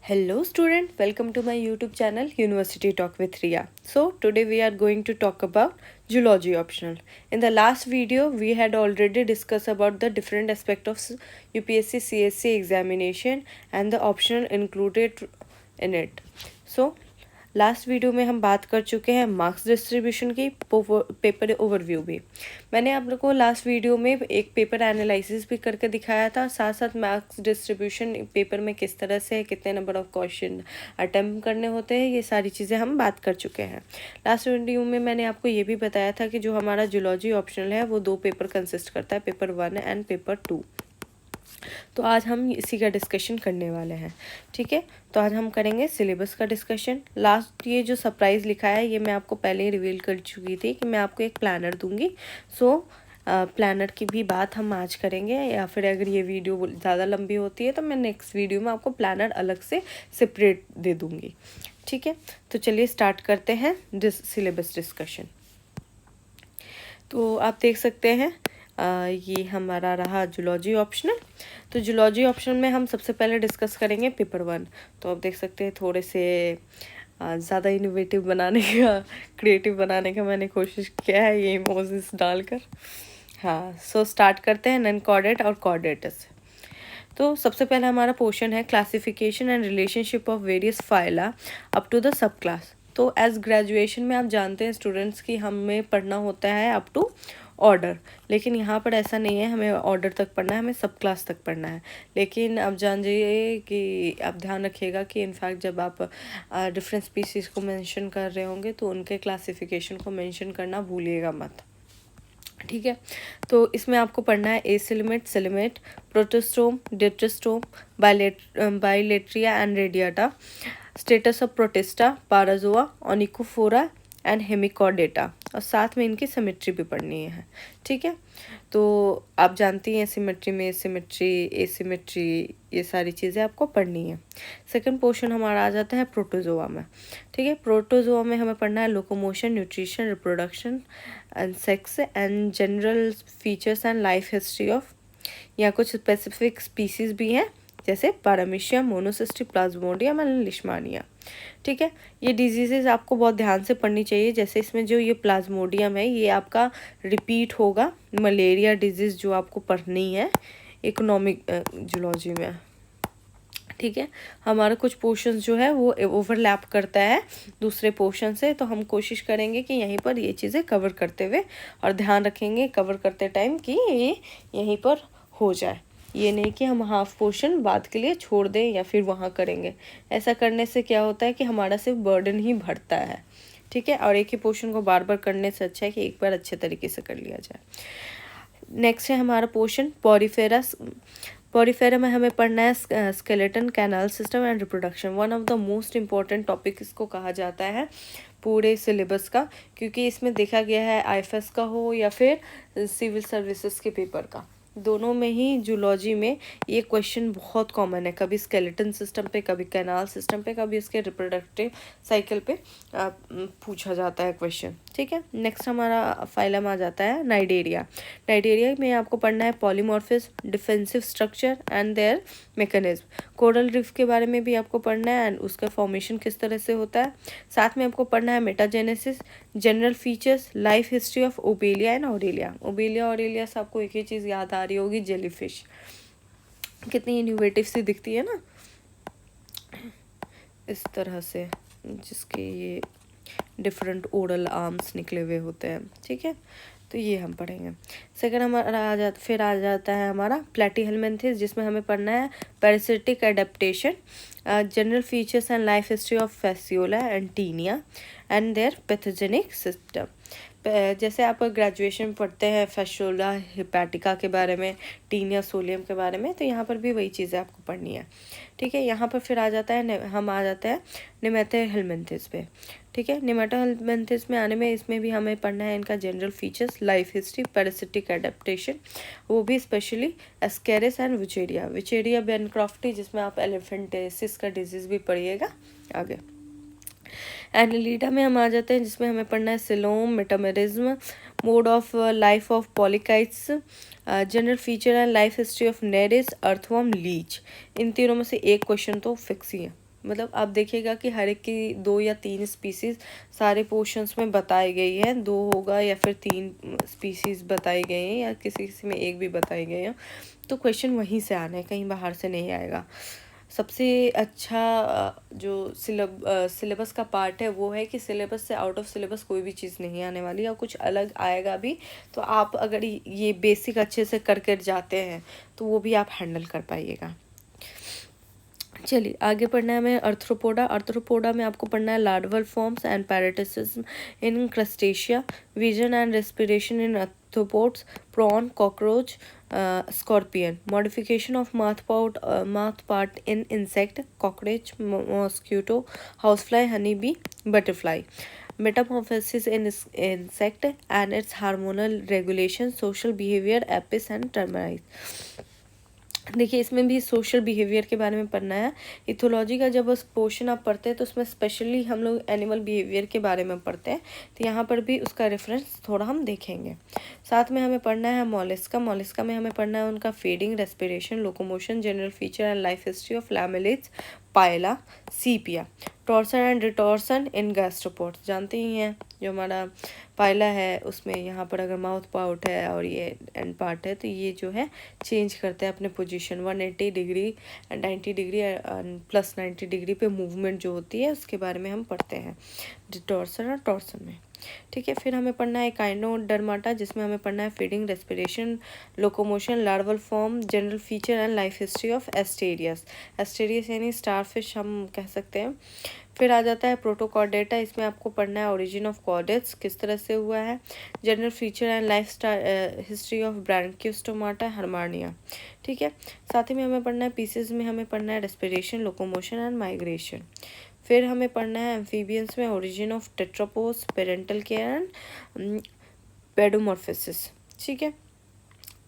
Hello student, welcome to my YouTube channel University Talk with Ria. So today we are going to talk about zoology optional. In the last video we had already discussed about the different aspect of UPSC CSC examination and the optional included in it. So last video में हम बात कर चुके हैं marks distribution की, paper overview भी मैंने आप लोगों को लास्ट वीडियो में एक पेपर एनालिसिस भी करके दिखाया था, साथ साथ मार्क्स डिस्ट्रीब्यूशन पेपर में किस तरह से कितने नंबर ऑफ क्वेश्चन अटेम्प्ट करने होते हैं, ये सारी चीज़ें हम बात कर चुके हैं। लास्ट वीडियो में मैंने आपको ये भी बताया था कि जो हमारा जूलॉजी ऑप्शनल है वो 2 पेपर कंसिस्ट करता है, पेपर 1 एंड पेपर 2। तो आज हम इसी का डिस्कशन करने वाले हैं। ठीक है, तो आज हम करेंगे सिलेबस का डिस्कशन। लास्ट ये जो सरप्राइज़ लिखा है ये मैं आपको पहले ही रिवील कर चुकी थी कि मैं आपको एक प्लानर दूंगी। सो प्लानर की भी बात हम आज करेंगे, या फिर अगर ये वीडियो ज़्यादा लंबी होती है तो मैं नेक्स्ट वीडियो में आपको प्लानर अलग से सेपरेट दे दूँगी। ठीक है, तो चलिए स्टार्ट करते हैं सिलेबस डिस्कशन। तो आप देख सकते हैं ये हमारा रहा जूलॉजी ऑप्शनल। तो जूलॉजी ऑप्शनल में हम सबसे पहले डिस्कस करेंगे पेपर 1। तो आप देख सकते हैं थोड़े से ज़्यादा इनोवेटिव बनाने का, क्रिएटिव बनाने का मैंने कोशिश किया है ये इमोजीज डालकर। हाँ, सो स्टार्ट करते हैं नॉन कॉर्डेट और कॉर्डेट से। तो सबसे पहले हमारा पोर्शन है classification and relationship of various phyla up to the sub class. तो एज ग्रेजुएशन में आप जानते हैं स्टूडेंट्स की हमें पढ़ना होता है अप टू ऑर्डर, लेकिन यहाँ पर ऐसा नहीं है हमें ऑर्डर तक पढ़ना है, हमें सब क्लास तक पढ़ना है। लेकिन अब जान जाइए कि आप ध्यान रखिएगा कि इनफैक्ट जब आप डिफरेंट स्पीसीज़ को मेंशन कर रहे होंगे तो उनके क्लासिफिकेशन को मेंशन करना भूलिएगा मत। ठीक है, तो इसमें आपको पढ़ना है acoelomate, coelomate, protostome, deuterostome, bilateria and radiata, status of protista, parazoa, onychophora and hemichordata, और साथ में इनकी सिमेट्री भी पढ़नी है। ठीक है, तो आप जानती हैं सिमेट्री में सिमेट्री, एसिमेट्री, ये सारी चीज़ें आपको पढ़नी है। सेकंड पोर्शन हमारा आ जाता है प्रोटोजोआ में। ठीक है, प्रोटोजोआ में हमें पढ़ना है locomotion, nutrition, reproduction and sex and general features and life history of. यहाँ कुछ स्पेसिफिक स्पीसीज भी हैं जैसे पैरामीशिया, मोनोसिस्टिक, प्लाज्मोडियम एंड लिशमानिया। ठीक है, ये डिजीज़ेज आपको बहुत ध्यान से पढ़नी चाहिए। जैसे इसमें जो ये प्लाज्मोडियम है ये आपका रिपीट होगा, मलेरिया डिजीज़ जो आपको पढ़नी है इकोनॉमिक जूलॉजी में। ठीक है, हमारा कुछ पोर्शन जो है वो ओवरलैप करता है दूसरे पोर्शन से, तो हम कोशिश करेंगे कि यहीं पर ये चीज़ें कवर करते हुए, और ध्यान रखेंगे कवर करते टाइम कि ये यहीं पर हो जाए। ये नहीं कि हम हाफ पोर्शन बाद के लिए छोड़ दें या फिर वहाँ करेंगे। ऐसा करने से क्या होता है कि हमारा सिर्फ बर्डन ही बढ़ता है। ठीक है, और एक ही पोर्शन को बार बार करने से अच्छा है कि एक बार अच्छे तरीके से कर लिया जाए। नेक्स्ट है हमारा पोर्शन पॉरीफेरस। पॉरीफेरा में हमें पढ़ना है skeleton, canal system and reproduction. One of the most important topic इसको कहा जाता है पूरे सिलेबस का, क्योंकि इसमें देखा गया है आईएफएस का हो या फिर सिविल सर्विसेज के पेपर का, दोनों में ही जूलॉजी में ये क्वेश्चन बहुत कॉमन है। कभी स्केलेटन सिस्टम पे, कभी कैनाल सिस्टम पे, कभी इसके रिप्रोडक्टिव साइकिल पे पूछा जाता है क्वेश्चन। ठीक है, नेक्स्ट हमारा फाइलम आ जाता है नाइडेरिया। नाइडेरिया में आपको पढ़ना है polymorphism, defensive structure and there mechanism. Coral reef के बारे में भी आपको पढ़ना है एंड उसका फॉर्मेशन किस तरह से होता है। साथ में आपको पढ़ना है metagenesis, general features, life history of Obelia and Aurelia. Obelia Aurelia से आपको एक ही चीज़ याद आ रही होगी, जेलीफिश। कितनी इनोवेटिव सी दिखती है ना इस तरह से, जिसके ये डिफरेंट ओरल आर्म्स निकले हुए होते हैं। ठीक है, तो ये हम पढ़ेंगे। सेकंड हमारा आ जाता है हमारा प्लेटीहेलमिन्थेस, जिसमें हमें पढ़ना है parasitic adaptation, general features and life history of Fasciola and Taenia and their pathogenic system. जैसे आप ग्रेजुएशन में पढ़ते हैं फैशोला हिपैटिका के बारे में, टीनिया सोलियम के बारे में, तो यहाँ पर भी वही चीज़ें आपको पढ़नी है। ठीक है, यहाँ पर फिर आ जाता है हम आ जाते हैं नेमेटोहेलमिन्थेस पे। ठीक है, नेमेटोहेलमिन्थेस में आने में इसमें भी हमें पढ़ना है इनका general features, life history, parasitic adaptation, वो भी specially Ascaris and Wuchereria. Wuchereria बेनक्रॉफ्टी, जिसमें आप एलिफेंटेसिस का डिजीज़ भी पढ़िएगा आगे। एनालिडा में हम आ जाते हैं जिसमें हमें पढ़ना है coelom, metamerism, mode of life of polychaetes, general feature and life history of Nereis, earthworm, leech. इन तीनों में से एक क्वेश्चन तो फिक्स ही है। मतलब आप देखिएगा कि हर एक की 2 या 3 स्पीसीज सारे पोर्शंस में बताई गई है, 2 होगा या फिर 3 स्पीसीज बताई गई हैं या किसी किसी में 1 भी बताई गई है। तो क्वेश्चन वहीं से आना है, कहीं बाहर से नहीं आएगा। सबसे अच्छा जो सिलेबस का पार्ट है वो है कि सिलेबस से आउट ऑफ सिलेबस कोई भी चीज़ नहीं आने वाली, या कुछ अलग आएगा भी तो आप अगर ये बेसिक अच्छे से करके जाते हैं तो वो भी आप हैंडल कर पाइएगा। चलिए आगे पढ़ना है हमें अर्थ्रोपोडा। अर्थ्रोपोडा में आपको पढ़ना है larval forms and parasitism in crustacea, vision and respiration in arthropods, prawn, cockroach, scorpion, modification of mouth part in insect, cockroach, mosquito, housefly, honeybee, butterfly, metamorphosis in insect and its hormonal regulation, social behavior, apis and termites। देखिए इसमें भी social behaviour के बारे में पढ़ना है। Ethology का जब उस पोर्शन आप पढ़ते हैं तो उसमें स्पेशली हम लोग एनिमल बिहेवियर के बारे में पढ़ते हैं, तो यहाँ पर भी उसका रेफरेंस थोड़ा हम देखेंगे। साथ में हमें पढ़ना है मॉलिस्का। मॉलिस्का में हमें पढ़ना है उनका feeding, respiration, locomotion, general feature and life history of lamellidens, pila, sepia, torsion and retorsion in gastropods. जानते ही हैं जो हमारा पायला है उसमें यहाँ पर अगर माउथ पार्ट है और ये एंड पार्ट है तो ये जो है चेंज करते हैं अपने position 180 degree and 90 degree plus 90 degree पे मूवमेंट जो होती है उसके बारे में हम पढ़ते हैं टॉर्सन और टॉर्सन में। ठीक है, फिर हमें पढ़ना है काइनोडर्माटा जिसमें हमें पढ़ना है feeding, respiration, locomotion, larval form, general feature and life history of Asterias. Asterias यानी स्टारफिश हम कह सकते हैं। फिर आ जाता है प्रोटोकॉर्डेटा, इसमें आपको पढ़ना है ओरिजिन ऑफ कॉर्डेट्स किस तरह से हुआ है, general feature and life history of branchiostomata Herdmania. ठीक है, साथ ही में हमें पढ़ना है पीसेस में हमें पढ़ना है रेस्पिरेशन, लोकोमोशन एंड माइग्रेशन। फिर हमें पढ़ना है एम्फीबियंस में origin of tetrapods, parental care and paedomorphosis. ठीक है,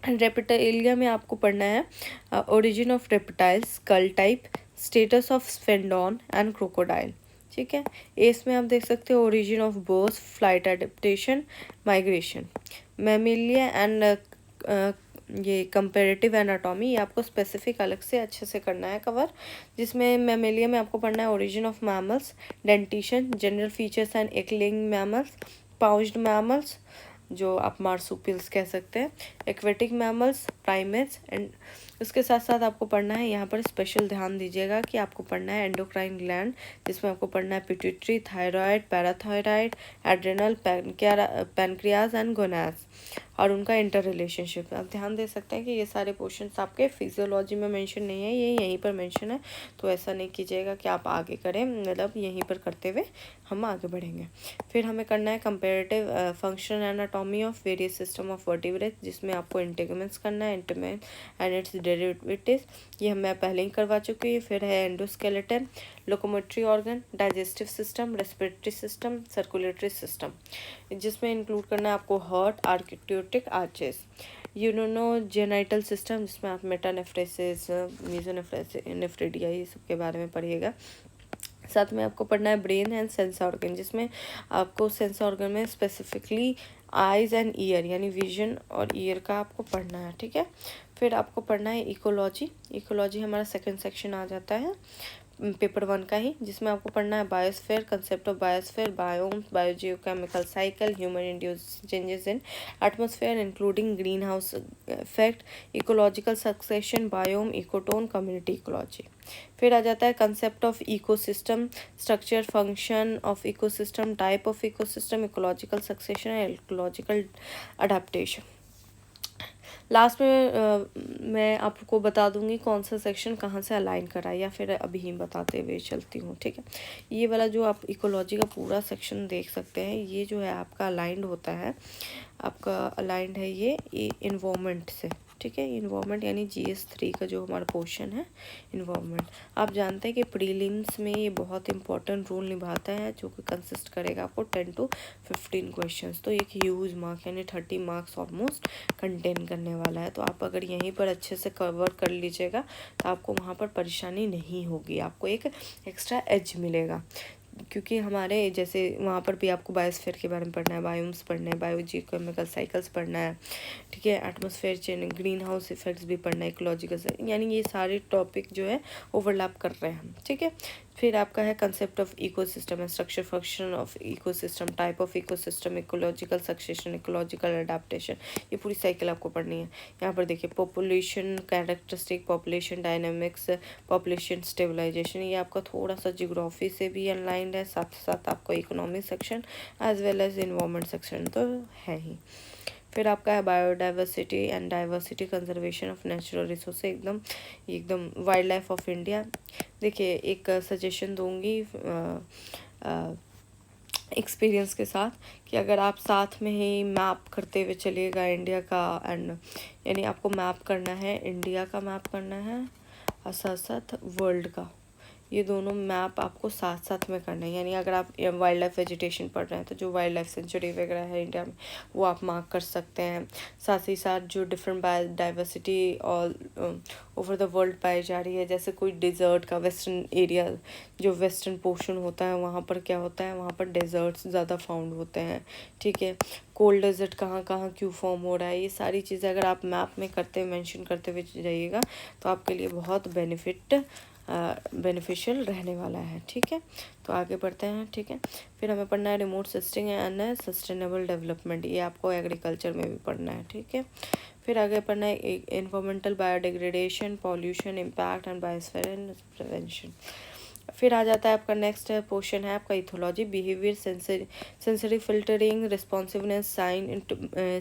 रेप्टाइलिया में आपको पढ़ना है origin of reptiles, skull type, status of sphenodon and crocodile. ठीक है, एस में आप देख सकते हो origin of birds, flight adaptation, migration. Mammalia and ये कंपेरेटिव एनाटॉमी, ये आपको स्पेसिफिक अलग से अच्छे से करना है कवर, जिसमें मैमेलिया में आपको पढ़ना है origin of mammals, dentition, general features and egg laying mammals, pouched mammals जो आप मार्सुपिल्स कह सकते हैं, एक्वेटिक मैमल्स, प्राइमेट्स एंड उसके साथ साथ आपको पढ़ना है यहाँ पर स्पेशल ध्यान दीजिएगा कि आपको पढ़ना है एंडोक्राइन ग्लैंड जिसमें आपको पढ़ना है pituitary, thyroid, parathyroid, adrenal, pancreas and gonads और उनका इंटर रिलेशनशिप। आप ध्यान दे सकते हैं कि ये सारे पोर्शंस आपके फिजियोलॉजी में मेंशन नहीं है, ये यहीं पर मेंशन है, तो ऐसा नहीं कीजिएगा कि आप आगे करें, मतलब यहीं पर करते हुए हम आगे बढ़ेंगे। फिर हमें करना है comparative function anatomy of various system of vertebrates जिसमें आपको इंटेगमेंट्स करना है, इंटरमेन एंड इट्स डेरिवेटिव्स, ये मैं पहले ही करवा चुकी हूँ। फिर है endoskeleton, locomotory organ, digestive system, respiratory system, circulatory system, जिसमें इंक्लूड करना है आपको हार्ट, आर्किट्यूटिक आर्चेस, यूरिनोजेनिटल सिस्टम जिसमें आप मेटानेफ्रेसिस, मेसोनेफ्रेडिया ये सब के बारे में पढ़िएगा। साथ में आपको पढ़ना है ब्रेन एंड सेंस ऑर्गन जिसमें आपको सेंस ऑर्गन में स्पेसिफिकली आइज एंड ईयर यानी विजन और ईयर का आपको पढ़ना है। ठीक है, फिर आपको पढ़ना है इकोलॉजी। इकोलॉजी हमारा सेकंड सेक्शन आ जाता है पेपर 1 का ही, जिसमें आपको पढ़ना है biosphere, concept of biosphere, biomes, biogeochemical cycle, human induce changes in atmosphere including green house effect, ecological succession, biome, ecotone, community ecology. फिर आ जाता है concept of ecosystem, structure, function of ecosystem, type of ecosystem, ecological succession and ecological adaptation. Last में मैं आपको बता दूंगी कौन सा सेक्शन कहाँ से अलाइन करा है, या फिर अभी ही बताते हुए चलती हूँ। ठीक है, ये वाला जो आप इकोलॉजी का पूरा सेक्शन देख सकते हैं, ये जो है आपका अलाइंड होता है, आपका अलाइंड है ये इन्वायरमेंट से। ठीक है, इन्वायरमेंट यानी GS3 का जो हमारा पोर्शन है इन्वायरमेंट। आप जानते हैं कि प्रीलिम्स में ये बहुत इंपॉर्टेंट रोल निभाता है जो कि कंसिस्ट करेगा आपको 10 to 15 क्वेश्चंस, तो एक ह्यूज मार्क यानी 30 मार्क्स ऑलमोस्ट कंटेन करने वाला है। तो आप अगर यहीं पर अच्छे से कवर कर लीजिएगा तो आपको वहाँ पर परेशानी नहीं होगी, आपको एक एक्स्ट्रा एज मिलेगा, क्योंकि हमारे जैसे वहाँ पर भी आपको बायोस्फीयर के बारे में पढ़ना है, बायोम्स पढ़ना है, बायोजियोकेमिकल साइकिल्स पढ़ना है। ठीक है, atmosphere change, green house effects भी पढ़ना है, इकोलॉजिकल, यानी ये सारे टॉपिक जो है ओवरलैप कर रहे हैं हम। ठीक है, फिर आपका है concept of ecosystem, structure function of ecosystem, type of ecosystem, ecological succession, ecological adaptation, ये पूरी साइकिल आपको पढ़नी है। यहाँ पर देखिए population characteristic, population dynamics, population stabilization, ये आपका थोड़ा सा जियोग्राफी से भी अनलाइंड है, साथ साथ आपका economic section as well as environment section तो है ही। फिर आपका है biodiversity and diversity, conservation of natural resource, एकदम वाइल्ड लाइफ ऑफ इंडिया। देखिए एक सजेशन दूंगी एक्सपीरियंस के साथ कि अगर आप साथ में ही मैप करते हुए चलिएगा इंडिया का, एंड यानी आपको मैप करना है, इंडिया का मैप करना है और साथ साथ वर्ल्ड का, ये दोनों मैप आपको साथ साथ में करना है। यानी अगर आप वाइल्ड लाइफ वेजिटेशन पढ़ रहे हैं तो जो वाइल्ड लाइफ सेंचुरी वगैरह है इंडिया में वो आप मार्क कर सकते हैं। साथ ही साथ जो different biodiversity all over the world पाई जा रही है, जैसे कोई डिज़र्ट का वेस्टर्न एरिया, जो वेस्टर्न पोर्शन होता है वहाँ पर क्या होता है, वहाँ पर डेजर्ट्स ज़्यादा फाउंड होते हैं। ठीक है, कोल्ड डेजर्ट कहाँ कहाँ क्यों फॉर्म हो रहा है, ये सारी चीज़ें अगर आप मैप में करते हुए मेंशन करते हुए जाइएगा तो आपके लिए बहुत बेनिफिशियल रहने वाला है। ठीक है, तो आगे बढ़ते हैं। ठीक है, फिर हमें पढ़ना है remote sensing and sustainable development, ये आपको एग्रीकल्चर में भी पढ़ना है। ठीक है, फिर आगे पढ़ना है environmental biodegradation, pollution impact and biosphere prevention. फिर आ जाता है आपका नेक्स्ट पोर्शन है आपका ethology, behaviour, sensory filtering, responsiveness, sign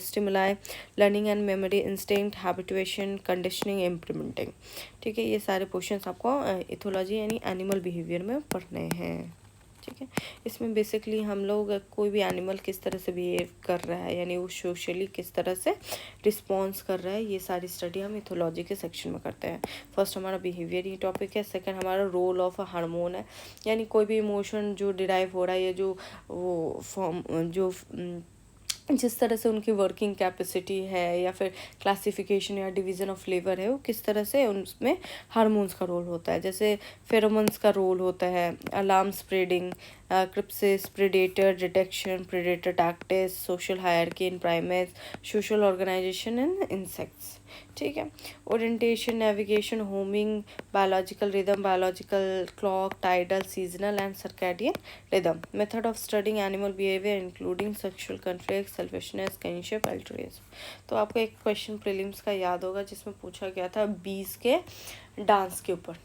stimuli, learning and memory, instinct, habituation, conditioning, implementing. ठीक है, ये सारे पोर्शंस आपको इथोलॉजी यानी एनिमल बिहेवियर में पढ़ने हैं। ठीक है, इसमें बेसिकली हम लोग कोई भी एनिमल किस तरह से बिहेव कर रहा है, यानी वो सोशली किस तरह से रिस्पॉन्स कर रहा है, ये सारी स्टडी हम इथोलॉजी के सेक्शन में करते हैं। फर्स्ट हमारा बिहेवियर ही टॉपिक है, सेकंड हमारा रोल ऑफ हार्मोन है, यानी कोई भी इमोशन जो डिराइव हो रहा है या जो वो फॉर्म जो जिस तरह से उनकी वर्किंग कैपेसिटी है या फिर क्लासिफिकेशन या डिवीज़न ऑफ लेबर है, वो किस तरह से उनमें हार्मोन्स का रोल होता है। जैसे फेरोमोन्स का रोल होता है alarm spreading, crypsis, predator detection, predator tactics, social hierarchy in primates, social organisation in insects. ठीक है, orientation, navigation, homing, biological rhythm, biological clock, tidal, seasonal and circadian rhythm, method of studying animal behaviour including sexual conflict, selfishness, kinship, altruism. तो आपको एक question prelims का याद होगा जिसमें पूछा गया था बीस के डांस के ऊपर।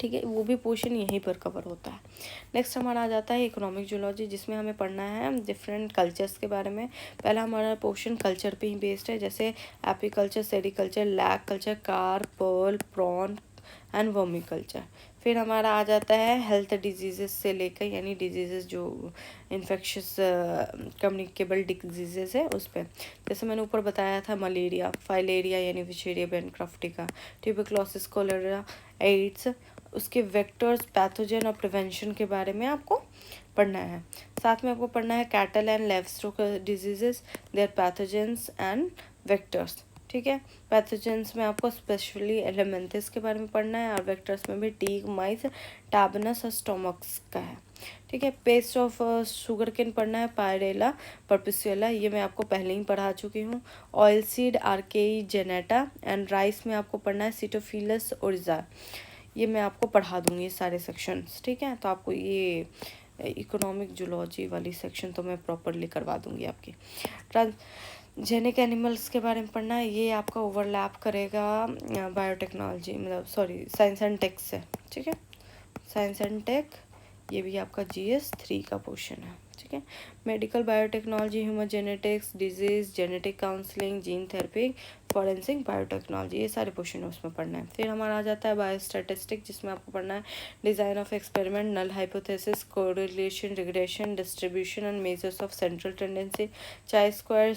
ठीक है, वो भी पोर्शन यहीं पर कवर होता है। नेक्स्ट हमारा आ जाता है इकोनॉमिक जूलॉजी, जिसमें हमें पढ़ना है डिफरेंट कल्चर्स के बारे में। पहला हमारा पोर्शन कल्चर पे ही बेस्ड है, जैसे apiculture, sericulture, lac culture, carp, pearl, prawn and vermiculture. फिर हमारा आ जाता है हेल्थ डिजीजेस से लेकर, यानी डिजीजेस जो इन्फेक्शस कम्युनिकेबल डिजीजेस है उस पर, जैसे मैंने ऊपर बताया था मलेरिया, फाइलेरिया यानी विशेरिया बेनक्राफ्टिका, ट्यूबरक्लोसिस, कोलेरा, एड्स, उसके वेक्टर्स, पैथोजन और प्रिवेंशन के बारे में आपको पढ़ना है। साथ में आपको पढ़ना है cattle and livestock diseases, their pathogens and vectors. ठीक है, पैथोजेंस में आपको स्पेशली एलिमेंथिस के बारे में पढ़ना है और वेक्टर्स में भी टीग, माइस, टैबनस और स्टोमक्स का है। ठीक है, पेस्ट ऑफ शुगर केन पढ़ना है, पायरेला, परपिसुएला, ये मैं आपको पहले ही पढ़ा चुकी हूँ। ऑयल सीड, आर्केई जेनेटा एंड राइस में आपको पढ़ना है सिटोफिलस ओरिजा, ये मैं आपको पढ़ा दूँगी ये सारे सेक्शंस। ठीक है, तो आपको ये इकोनॉमिक जूलॉजी वाली सेक्शन तो मैं प्रॉपरली करवा दूँगी आपकी। ट्रांसजेनिक एनिमल्स के बारे में पढ़ना है, ये आपका ओवरलैप करेगा बायोटेक्नोलॉजी, मतलब सॉरी साइंस एंड टेक से। ठीक है, साइंस एंड टेक ये भी आपका GS3 का पोर्शन है। ठीक है, medical biotechnology, human genetics, disease, genetic counselling, gene therapy, forensic biotechnology, ये सारे पोर्शन उसमें पढ़ना है। फिर हमारा आ जाता है बायोस्टैटिस्टिक, जिसमें आपको पढ़ना है design of experiment, null hypothesis, correlation, regression, distribution and measures of central tendency, chi square,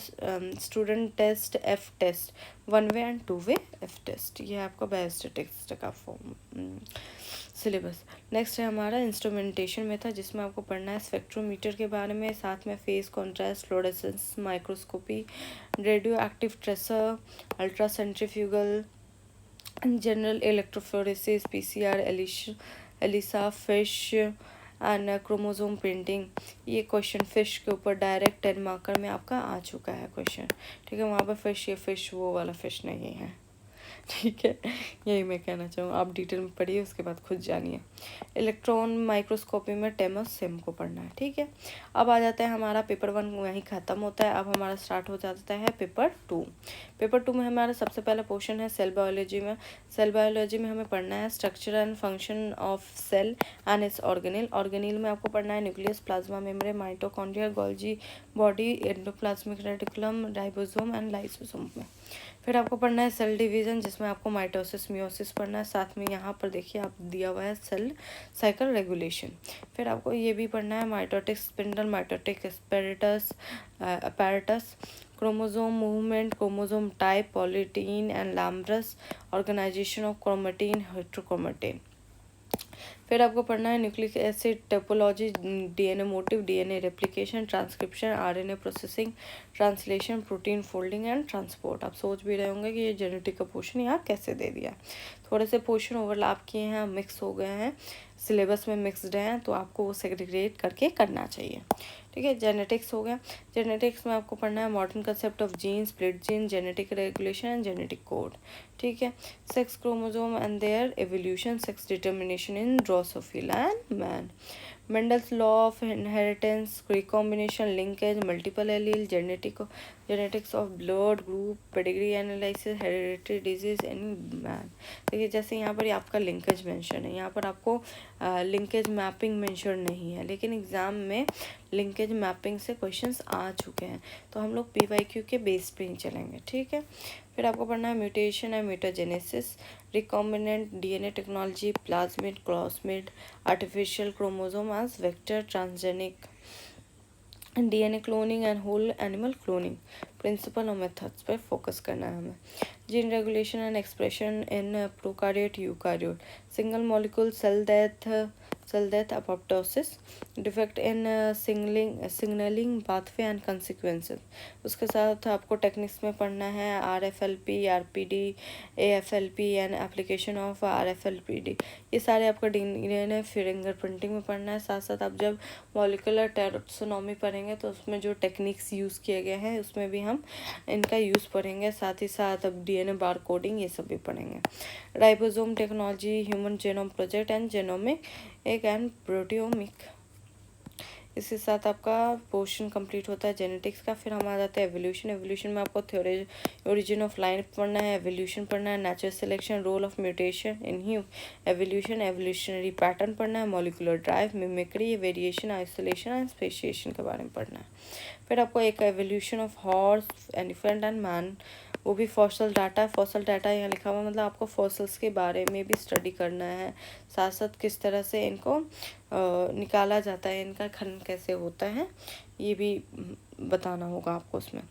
student test, F test, one way and two way F test, ये आपका बायोस्टैटिक्स का फॉर्म सिलेबस। नेक्स्ट है हमारा इंस्ट्रूमेंटेशन मेथड, जिसमें आपको पढ़ना है spectrometer के बारे में, साथ में phase contrast, fluorescence microscopy, radioactive tracer, ultra centrifugal, general electrophoresis, PCR, ELISA, FISH and chromosome printing. ये क्वेश्चन फिश के ऊपर डायरेक्ट 10 मार्कर में आपका आ चुका है क्वेश्चन। ठीक है, वहाँ पर फिश, ये फिश वो वाला फिश नहीं है। ठीक है, यही मैं कहना चाहूँ। आप डिटेल में पढ़िए, उसके बाद खुद जानिए। इलेक्ट्रॉन माइक्रोस्कोपी में टेमस सेम को पढ़ना है। ठीक है, अब आ जाता है हमारा पेपर 1 वहीं ख़त्म होता है। अब हमारा स्टार्ट हो जाता है पेपर 2। पेपर 2 में हमारा सबसे पहला पोर्शन है सेल बायोलॉजी में। सेल बायोलॉजी में हमें पढ़ना है structure and function of cell and its organelle. Organelle में आपको पढ़ना है nucleus, plasma membrane, mitochondria, Golgi body, endoplasmic reticulum, ribosome and lysosome में। फिर आपको पढ़ना है सेल डिवीजन, जिसमें आपको माइटोसिस मियोसिस पढ़ना है। साथ में यहाँ पर देखिए आप दिया हुआ है सेल साइकिल रेगुलेशन। फिर आपको ये भी पढ़ना है mitotic spindle, mitotic apparatus, chromosome movement, chromosome type, polytene and lampbrush, organisation of chromatin, heterochromatin. फिर आपको पढ़ना है nucleic acid topology, DNA motif, DNA replication, transcription, RNA processing, translation, protein folding and transport. आप सोच भी रहे होंगे कि ये जेनेटिक का पोर्शन यहाँ कैसे दे दिया। थोड़े से पोर्शन ओवरलैप किए हैं, मिक्स हो गए हैं, सिलेबस में मिक्सड हैं, तो आपको वो सेग्रीगेट करके करना चाहिए। ठीक है, जेनेटिक्स हो गया। जेनेटिक्स में आपको पढ़ना है modern concept of gene, split gene, genetic regulation and genetic code. ठीक है, sex chromosome and their evolution, sex determination in Drosophila and man, Mendel's law of inheritance, recombination, linkage, multiple allele, genetics of blood group, pedigree analysis, hereditary disease in man। देखिए जैसे यहाँ पर आपका linkage mention है, यहाँ पर आपको linkage mapping mention नहीं है, लेकिन एग्जाम में लिंकेज मैपिंग से क्वेश्चंस आ चुके हैं, तो हम लोग PYQ के बेस पे ही चलेंगे। ठीक है, फिर आपको पढ़ना है mutation and mutagenesis, recombinant DNA technology, plasmid, cosmid, artificial chromosome as vector, transgenic DNA cloning and whole animal cloning, principle और मेथड्स पर फोकस करना है हमें। Gene regulation and expression in prokaryote, eukaryote, single molecule cell death, apoptosis, defect in signaling pathway and consequences। उसके साथ आपको techniques में पढ़ना है RFLP, RPD, AFLP and application of RFLPD। ये सारे आपका डीएनए फिंगरप्रिंटिंग में पढ़ना है। साथ साथ आप जब मॉलिकुलर टैक्सोनॉमी पढ़ेंगे तो उसमें जो टेक्निक्स यूज़ किए गए हैं उसमें भी हम इनका यूज़ पढ़ेंगे। साथ ही साथ अब डीएनए बार कोडिंग ये सब भी पढ़ेंगे। Ribosome technology, human genome project and genomic and proteomic. इसके साथ आपका पोर्शन कंप्लीट होता है जेनेटिक्स का। फिर हम आ जाते हैं एवोल्यूशन। एवोल्यूशन में आपको थ्योरी ओरिजिन ऑफ लाइन पढ़ना है, एवोल्यूशन पढ़ना है, natural selection, role of mutation in evolution, evolutionary pattern पढ़ना है, molecular drive, mimicry, variation, isolation and speciation के बारे में पढ़ना है। फिर आपको एक evolution of horse, elephant and man, वो भी फॉसल डाटा। फॉसल डाटा यहाँ लिखा हुआ मतलब आपको फॉसल्स के बारे में भी स्टडी करना है, साथ साथ किस तरह से इनको निकाला जाता है, इनका खनन कैसे होता है, ये भी बताना होगा आपको उसमें।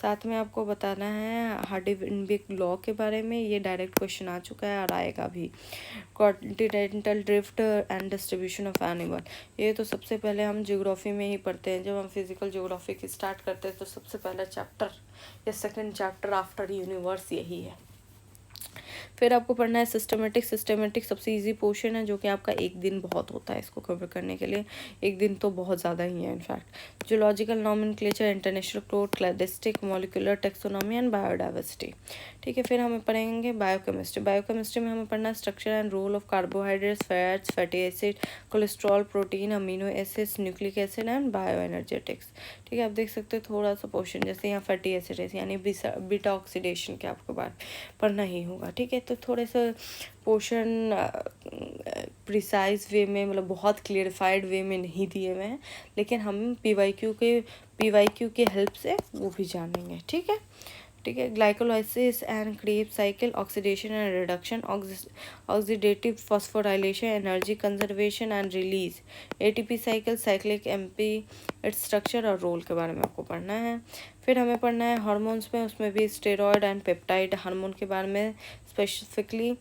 साथ में आपको बताना है हार्डी-वेनबिक लॉ के बारे में, ये डायरेक्ट क्वेश्चन आ चुका है और आएगा भी। Continental drift and distribution of animal, ये तो सबसे पहले हम ज्योग्राफी में ही पढ़ते हैं। जब हम फिजिकल ज्योग्राफी की स्टार्ट करते हैं तो सबसे पहला चैप्टर या सेकंड चैप्टर आफ्टर यूनिवर्स यही है। फिर आपको पढ़ना है सिस्टमेटिक सबसे इजी पोर्शन है, जो कि आपका एक दिन बहुत होता है इसको कवर करने के लिए, एक दिन तो बहुत ज़्यादा ही है in fact. Zoological nomenclature, international code, cladistic, molecular taxonomy and biodiversity. ठीक है, फिर हमें पढ़ेंगे बायोकेमिस्ट्री। बायोकेमिस्ट्री में हमें पढ़ना है structure and role of carbohydrates, fats, fatty acid, cholesterol, protein, amino acids, nucleic acid and bioenergetics. ठीक है, आप देख सकते हैं थोड़ा सा पोर्शन, जैसे यहाँ फैटी एसिड है यानी बीटा ऑक्सीडेशन के आपको बात पढ़ना ही होगा। ठीक है, तो थोड़े से पोर्शन प्रिसाइज वे में, मतलब बहुत क्लियरिफाइड वे में नहीं दिए हुए हैं, लेकिन हम पीवाईक्यू के हेल्प से वो भी जानेंगे। ठीक है, glycolysis and Krebs cycle, oxidation and reduction, oxidative phosphorylation, energy conservation and release, ATP cycle, cyclic MP, its structure और रोल के बारे में आपको पढ़ना है। फिर हमें पढ़ना है हार्मोन्स में, उसमें भी स्टेरॉयड एंड पेप्टाइड हार्मोन के बारे में स्पेसिफिकली,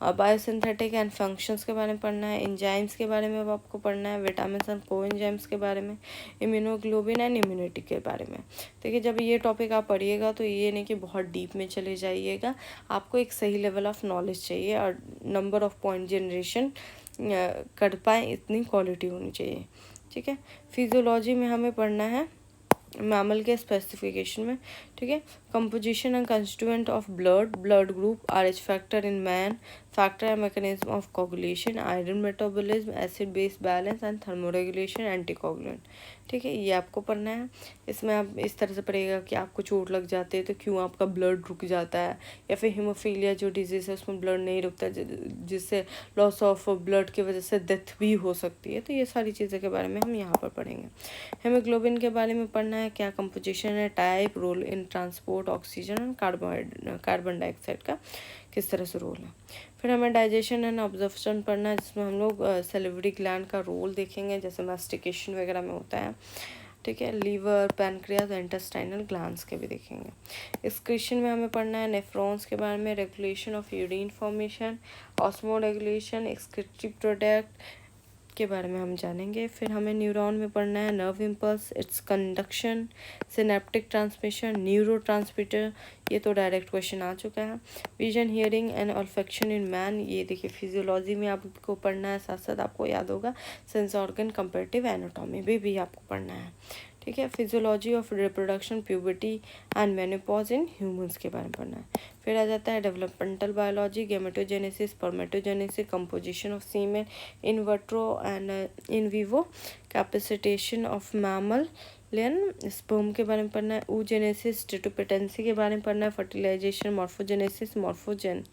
बायोसिंथेटिक एंड फंक्शंस के बारे में पढ़ना है। एंजाइम्स के बारे में अब आपको पढ़ना है, विटामिन एंड कोएंजाइम्स के बारे में, इम्यूनोग्लोबिन एंड इम्यूनिटी के बारे में। देखिए जब ये टॉपिक आप पढ़िएगा तो ये नहीं कि बहुत डीप में चले जाइएगा, आपको एक सही लेवल ऑफ नॉलेज चाहिए और नंबर ऑफ पॉइंट जनरेशन कर पाए इतनी क्वालिटी होनी चाहिए। ठीक है, फिजियोलॉजी में हमें पढ़ना है मैमल के स्पेसिफिकेशन में। ठीक ठीक है। Composition and constituent of blood, blood group, RH factor in man, factor and mechanism of coagulation, iron metabolism, acid base balance and thermoregulation, anticoagulant. ठीक है, ये आपको पढ़ना है। इसमें आप इस तरह से पढ़ेगा कि आपको चोट लग जाती है तो क्यों आपका ब्लड रुक जाता है, या फिर हीमोफीलिया जो डिजीज़ है उसमें ब्लड नहीं रुकता, जिससे लॉस ऑफ ब्लड की वजह से डेथ भी हो सकती है। तो ये सारी चीज़ों के बारे में हम यहाँ पर पढ़ेंगे। हेमोग्लोबिन के बारे में पढ़ना है, क्या कंपोजिशन है, type, role in transport oxygen and carbon dioxide का किस तरह से रोल है। फिर हमें डाइजेशन एंड ऑब्जर्वेशन पढ़ना है, जिसमें हम लोग सैलिवरी ग्लैंड का रोल देखेंगे, जैसे मास्टिकेशन वगैरह में होता है। ठीक है, लीवर, पैनक्रियाज, इंटेस्टाइनल ग्लैंड्स के भी देखेंगे। एक्सक्रीशन में हमें पढ़ना है नेफ्रॉन्स के बारे में, regulation of urine formation, osmo regulation, excretory product के बारे में हम जानेंगे। फिर हमें न्यूरॉन में पढ़ना है nerve impulse, its conduction, synaptic transmission, neurotransmitter, ये तो डायरेक्ट क्वेश्चन आ चुका है। Vision, hearing and olfaction in man, ये देखिए फिजियोलॉजी में आपको पढ़ना है, साथ साथ आपको याद होगा सेंस ऑर्गन कंपैरेटिव एनाटॉमी भी आपको पढ़ना है। ठीक है, physiology of reproduction, puberty and menopause in humans के बारे में पढ़ना है। फिर आ जाता है developmental biology, gametogenesis, spermatogenesis, composition of semen, in vitro and in vivo, capacitation of mammal sperm के बारे में पढ़ना है। oogenesis, स्टेटोपेटेंसी के बारे में पढ़ना है। Fertilisation, morphogenesis, morphogen,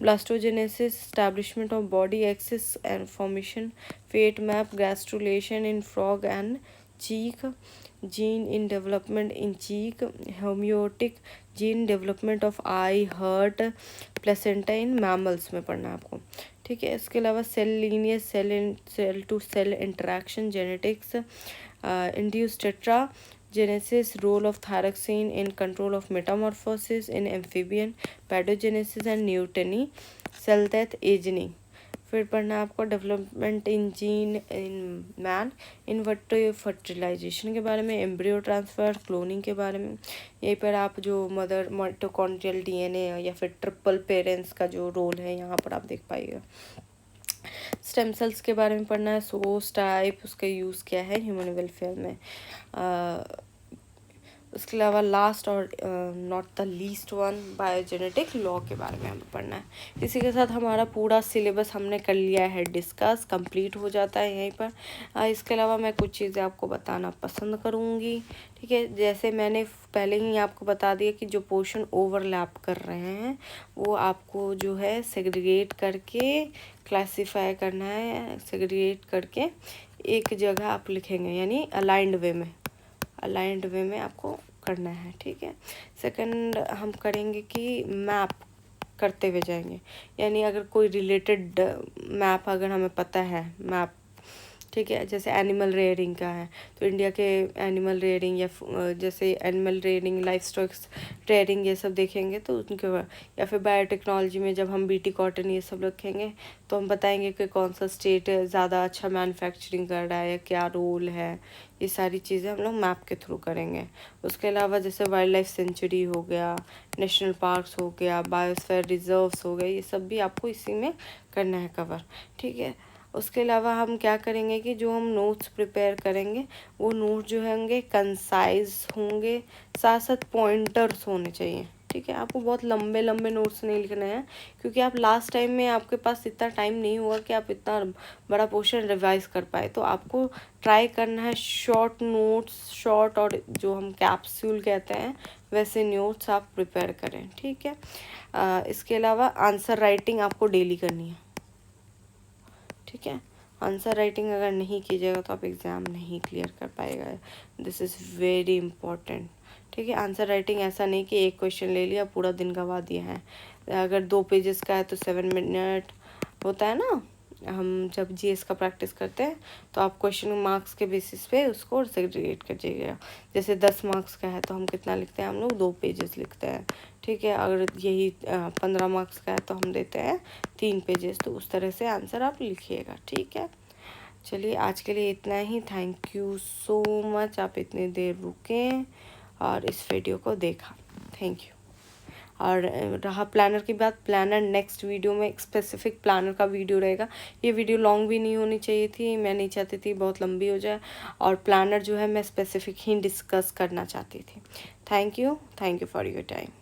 blastogenesis, establishment of body axis and formation, fate map, gastrulation in frog and chick, gene in development in chick, homeotic gene development of eye, heart, placenta in mammals में पढ़ना है आपको। ठीक है, इसके अलावा cell lineage, cell to cell interaction, genetics, induced tetragenesis, role of thyroxine in control of metamorphosis in amphibian, pedogenesis and neoteny, cell death, aging। फिर पढ़ना है आपको development in gene in man, in vitro fertilization के बारे में, embryo transfer, cloning के बारे में। यहीं पर आप जो मदर माइटोकॉन्ड्रियल DNA या फिर ट्रिपल पेरेंट्स का जो रोल है यहाँ पर आप देख पाइएगा। स्टेम सेल्स के बारे में पढ़ना है, सोर्स, टाइप, उसका यूज़ क्या है ह्यूमन वेलफेयर में। उसके अलावा लास्ट और not the least one, biogenetic law के बारे में हमें पढ़ना है। इसी के साथ हमारा पूरा सिलेबस हमने कर लिया है डिस्कस, कंप्लीट हो जाता है यहीं पर। इसके अलावा मैं कुछ चीज़ें आपको बताना पसंद करूँगी। ठीक है, जैसे मैंने पहले ही आपको बता दिया कि जो पोर्शन ओवरलैप कर रहे हैं वो आपको जो है सेग्रीगेट करके क्लासीफाई करना है, सेग्रीगेट करके एक जगह आप लिखेंगे, यानी अलाइंड वे में आपको करना है। ठीक है, सेकंड हम करेंगे कि मैप करते हुए जाएंगे, यानी अगर कोई रिलेटेड मैप अगर हमें पता है मैप, ठीक है, जैसे एनिमल रेयरिंग का है तो इंडिया के एनिमल रेयरिंग या जैसे animal rearing, life stocks rearing, ये सब देखेंगे तो उनके, या फिर बायोटेक्नोलॉजी में जब हम BT कॉटन ये सब रखेंगे तो हम बताएंगे कि कौन सा स्टेट ज़्यादा अच्छा मैन्युफैक्चरिंग कर रहा है या क्या रोल है। ये सारी चीज़ें हम लोग मैप के थ्रू करेंगे। उसके अलावा जैसे वाइल्ड लाइफ सेंचुरी हो गया, नेशनल पार्क्स हो गया, बायोस्फीयर रिजर्व्स हो गए, ये सब भी आपको इसी में करना है कवर। ठीक है, उसके अलावा हम क्या करेंगे कि जो हम नोट्स प्रिपेयर करेंगे वो नोट जो होंगे कंसाइज होंगे, साथ साथ पॉइंटर्स होने चाहिए। ठीक है, आपको बहुत लंबे नोट्स नहीं लिखने हैं, क्योंकि आप लास्ट टाइम में आपके पास इतना टाइम नहीं हुआ कि आप इतना बड़ा पोर्शन रिवाइज कर पाए। तो आपको ट्राई करना है शॉर्ट नोट्स, शॉर्ट और जो हम कैप्सूल कहते हैं वैसे नोट्स आप प्रिपेयर करें। ठीक है, इसके अलावा आंसर राइटिंग आपको डेली करनी है। ठीक है, आंसर राइटिंग अगर नहीं कीजिएगा तो आप एग्ज़ाम नहीं क्लियर कर पाएगा, दिस इज़ वेरी इंपॉर्टेंट। ठीक है, आंसर राइटिंग ऐसा नहीं कि एक क्वेश्चन ले लिया पूरा दिन गवा दिया है। अगर 2 पेजेस का है तो 7 मिनट होता है ना, हम जब GS का प्रैक्टिस करते हैं तो आप क्वेश्चन मार्क्स के बेसिस पे उसको सेग्रीगेट कर जाइएगा। जैसे 10 मार्क्स का है तो हम कितना लिखते हैं, हम लोग 2 पेजेस लिखते हैं। ठीक है, अगर यही 15 मार्क्स का है तो हम देते हैं 3 पेजेस। तो उस तरह से आंसर आप लिखिएगा। ठीक है, चलिए आज के लिए इतना ही। थैंक यू सो मच, आप इतनी देर रुके और इस वीडियो को देखा। Thank you. और रहा प्लानर की बात, प्लानर नेक्स्ट वीडियो में एक स्पेसिफिक प्लानर का वीडियो रहेगा। ये वीडियो लॉन्ग भी नहीं होनी चाहिए थी, मैं नहीं चाहती थी बहुत लंबी हो जाए, और प्लानर जो है मैं स्पेसिफिक ही डिस्कस करना चाहती थी। Thank you for your time.